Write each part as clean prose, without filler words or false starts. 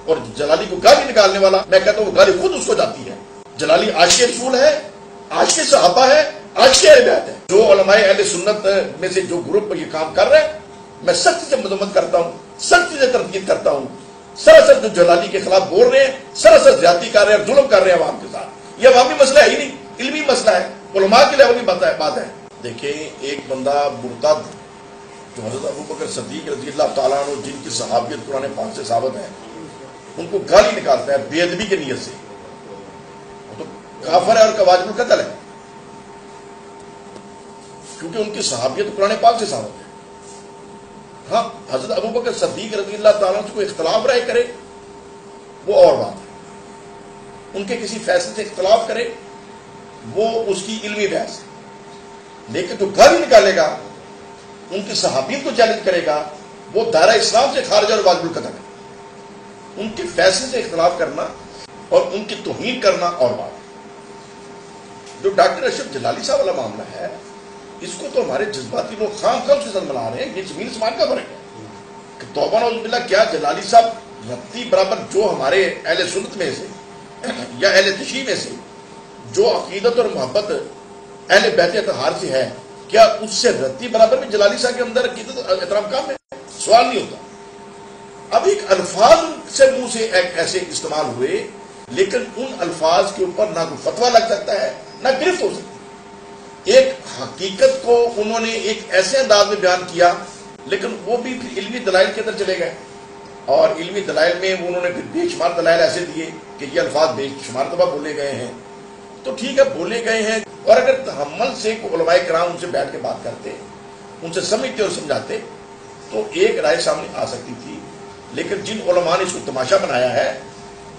اور جلالی کو گالی نکالنے والا، میں کہتا ہوں وہ گالی خود اس کو جاتی ہے۔ جلالی عاشق رسول ہے، عاشق صحابہ ہے، عاشق اہل بیت ہے۔ جو علماء اہل سنت میں سے جو گروپ یہ کام کر رہے ہیں، میں سختی سے مذمت کرتا ہوں، سختی سے تنقید کرتا ہوں۔ سراسر جو جلالی کے خلاف بول رہے ہیں، سراسر زیادتی کر رہے ہیں اور ظلم کر رہے ہیں عوام کے ساتھ۔ یہ عوامی مسئلہ ہے ہی نہیں، علمی مسئلہ ہے، علماء کے لیول کی بات ہے۔ دیکھیں، ایک بندہ مرتد جو حضرت ابوبکر صدیق رضی اللہ تعالیٰ عنہ جن کی صحابیت قرآن پاک سے ثابت ہے، ان کو گالی نکالتا ہے بے ادبی کی نیت سے، وہ تو کافر ہے اور واجب القتل ہے، کیونکہ ان کی صحابیت قرآن پاک سے ثابت ہے۔ ہاں، حضرت ابوبکر صدیق رضی اللہ تعالیٰ عنہ سے کوئی اختلاف رائے کرے وہ اور بات ہے، ان کے کسی فیصلے سے اختلاف کرے وہ اس کی علمی بحث ہے، لیکن جو گالی نکالے گا، ان کی صحابیت کو چیلنج کرے گا، وہ دائرہ اسلام سے خارج اور واجب القتل ہے۔ ان کے فیصلے سے اختلاف کرنا اور ان کی توہین کرنا اور بات ہے۔ جو ڈاکٹر اشرف جلالی صاحب والا معاملہ ہے، اس کو تو ہمارے جذباتی لوگ خام خام سے سن منا رہے ہیں، یہ زمین آسمان کا فرق ہے کہ توبہ نعوذ باللہ، کیا جلالی صاحب رتی برابر جو ہمارے اہل سنت میں سے یا اہل تشیع میں سے جو عقیدت اور محبت اہل بیت اطہار سے ہے، کیا اس سے رتی برابر میں جلالی صاحب کے اندر عقیدت احترام کام ہے؟ سوال نہیں ہوتا۔ اب ایک الفاظ سے منہ سے ایسے استعمال ہوئے، لیکن ان الفاظ کے اوپر نہ کوئی فتویٰ لگ سکتا ہے نہ گرفت ہو سکتی۔ ایک حقیقت کو انہوں نے ایک ایسے انداز میں بیان کیا، لیکن وہ بھی پھر علمی دلائل کے اندر چلے گئے، اور علمی دلائل میں انہوں نے پھر بے شمار دلائل ایسے دیے کہ یہ الفاظ بے شمار دفعہ بولے گئے ہیں۔ تو ٹھیک ہے، بولے گئے ہیں، اور اگر تحمل سے علماء کرام ان سے بیٹھ کے بات کرتے، ان سے سمجھتے اور سمجھاتے، تو ایک رائے سامنے آ سکتی تھی۔ لیکن جن علماء نے اس کو تماشا بنایا ہے،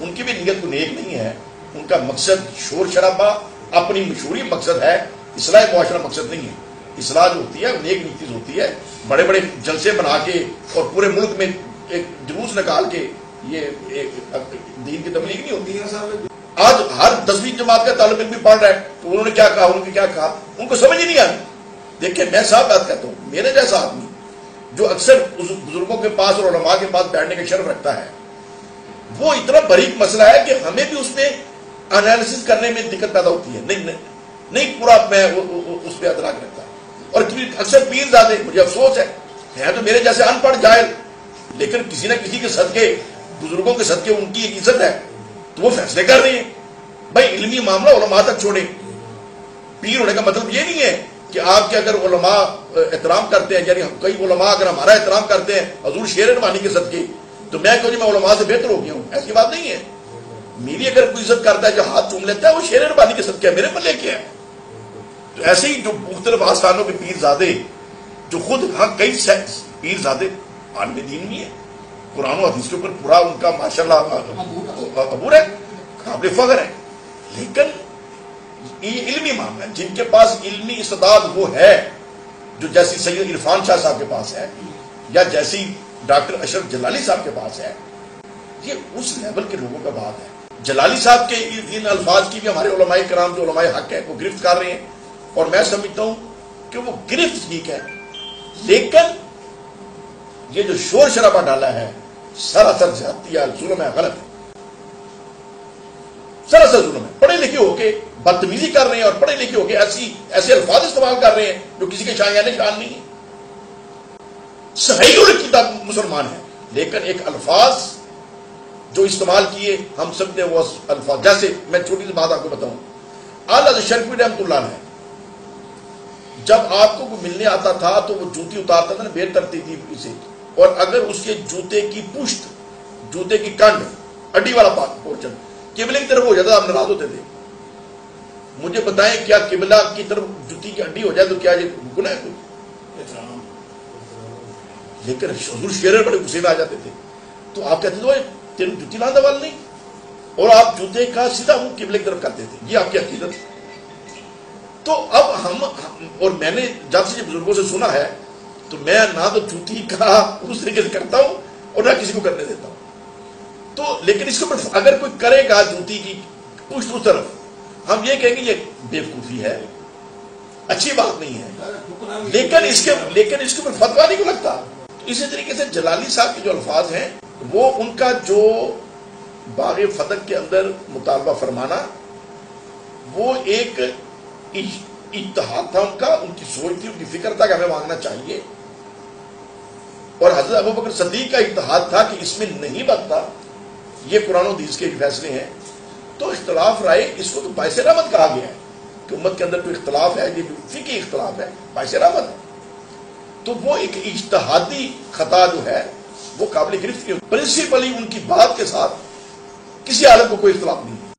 ان کی بھی نیت کو نیک نہیں ہے، ان کا مقصد شور شرابہ، اپنی مشہوری مقصد ہے، اصلاح معاشرہ مقصد نہیں ہے۔ اصلاح جو ہوتی ہے نیک نیتی ہوتی ہے، بڑے بڑے جلسے بنا کے اور پورے ملک میں ایک جلوس نکال کے یہ دین کی تبلیغ نہیں ہوتی ہے۔ آج ہر 10ویں جماعت کا طالب علم بھی پڑھ رہا ہے، تو انہوں نے کیا کہا، انہوں نے کیا کہا، ان کو سمجھ ہی نہیں آئی۔ دیکھیں، میں صاحب بات کہتا ہوں، میرے جیسا آدمی جو اکثر بزرگوں کے پاس اور علماء کے پاس بیٹھنے کا شرف رکھتا ہے، وہ اتنا باریک مسئلہ ہے کہ ہمیں بھی اس میں انالیسس کرنے میں دقت پیدا ہوتی ہے، نہیں پورا میں اس پہ ادراک رکھتا۔ اور اکثر پیر زادے، مجھے افسوس ہے تو میرے جیسے ان پڑھ جاہل، لیکن کسی نہ کسی کے صدقے، بزرگوں کے صدقے ان کی ایک عزت ہے، تو وہ فیصلے کر رہے ہیں۔ بھائی، علمی معاملہ علماء تک چھوڑیں۔ پیر ہونے کا مطلب یہ نہیں ہے کہ آپ کے اگر علماء احترام کرتے ہیں، یعنی کئی علماء اگر ہمارا احترام کرتے ہیں حضور شیر رحمانی کے صدقے، تو میں کہوں جی میں علماء سے بہتر ہو گیا ہوں، ایسی بات نہیں ہے۔ میری اگر کوئی عزت کرتا ہے، جو ہاتھ چوم لیتا ہے، وہ شیر رحمانی کے صدقے میرے پر لے کے ہے۔ تو ایسے ہی جو مختلف آستانوں کے پیر زادے، جو خود کئی پیر زادے عالم دین بھی ہیں، قرآن و حدیث کے اوپر پورا ان کا ماشاءاللہ عبور ہے، قابل فخر ہے، لیکن یہ علمی معاملہ ہے۔ جن کے پاس علمی استعداد وہ ہے، جو جیسی سید عرفان شاہ صاحب کے پاس ہے یا جیسی ڈاکٹر اشرف جلالی صاحب کے پاس ہے، یہ اس لیول کے لوگوں کا بات ہے۔ جلالی صاحب کے ان الفاظ کی بھی ہمارے علماء کرام جو علماء حق ہے وہ گرفت کر رہے ہیں، اور میں سمجھتا ہوں کہ وہ گرفت ٹھیک ہے، لیکن یہ جو شور شرابہ ڈالا ہے سراسر زیادتی ہے، ظلم ہے، غلط ہے، سراسر ظلم ہے۔ پڑھے لکھے ہو کے بدتمیزی کر رہے ہیں، اور پڑھے لکھے ہو کے ایسے الفاظ استعمال کر رہے ہیں جو کسی کے شایان شان نہیں ہے۔ صحیح العقیدہ مسلمان ہے، لیکن ایک الفاظ جو استعمال کیے، ہم سب نے وہ الفاظ، جیسے میں چھوٹی سی بات آپ کو بتاؤں، اعلیٰ شرفی رحمۃ اللہ علیہ جب آپ کو ملنے آتا تھا تو وہ جوتی اتارتا تھا نا بے ترتیبی سے، اور اگر اس کے جوتے کی پشت، جوتے کی کنڈ، اڈی والا پورشن قبلے کی طرف ہو جاتا، آپ ناراض ہوتے تھے۔ مجھے بتائیں، کیا قبلہ کی طرف جوتی کی اڈی ہو جائے تو کیا یہ گناہ ہے کوئی؟ لیکن حضور شیر بڑے غصے میں آ جاتے تھے، تو آپ کہتے تھے تیرے جوتی لاندہ والا نہیں، اور آپ جوتے کا سیدھا منہ قبلے کی طرف کرتے تھے، یہ آپ کی عقیدت۔ تو اب ہم اور میں نے جب سے بزرگوں سے سنا ہے، تو میں نہ تو جوتی کا اس طریقے سے کرتا ہوں اور نہ کسی کو کرنے دیتا ہوں۔ تو لیکن اس کے اوپر اگر کوئی کرے گا جوتی کی پشت اس طرف، ہم یہ کہیں گے یہ بیوقوفی ہے، اچھی بات نہیں ہے، لیکن اس کے اوپر فتویٰ نہیں کو لگتا۔ اسی طریقے سے جلالی صاحب کے جو الفاظ ہیں، وہ ان کا جو باغ فتح کے اندر مطالبہ فرمانا وہ ایک اجتہاد تھا ان کا، ان کی سوچ تھی، ان کی فکر تھا کہ ہمیں مانگنا چاہیے، اور حضرت ابوبکر صدیق کا اجتہاد تھا کہ اس میں نہیں بنتا، یہ قرآن و حدیث کے فیصلے ہیں۔ تو اختلاف رائے اس کو تو باعث رحمت کہا گیا ہے کہ امت کے اندر کوئی اختلاف ہے، یہ فقہی اختلاف ہے، باعث رحمت ہے۔ تو وہ ایک اجتہادی خطا جو ہے وہ قابل گرفت کی، پرنسپلی ان کی بات کے ساتھ کسی عالم کو کوئی اختلاف نہیں ہے۔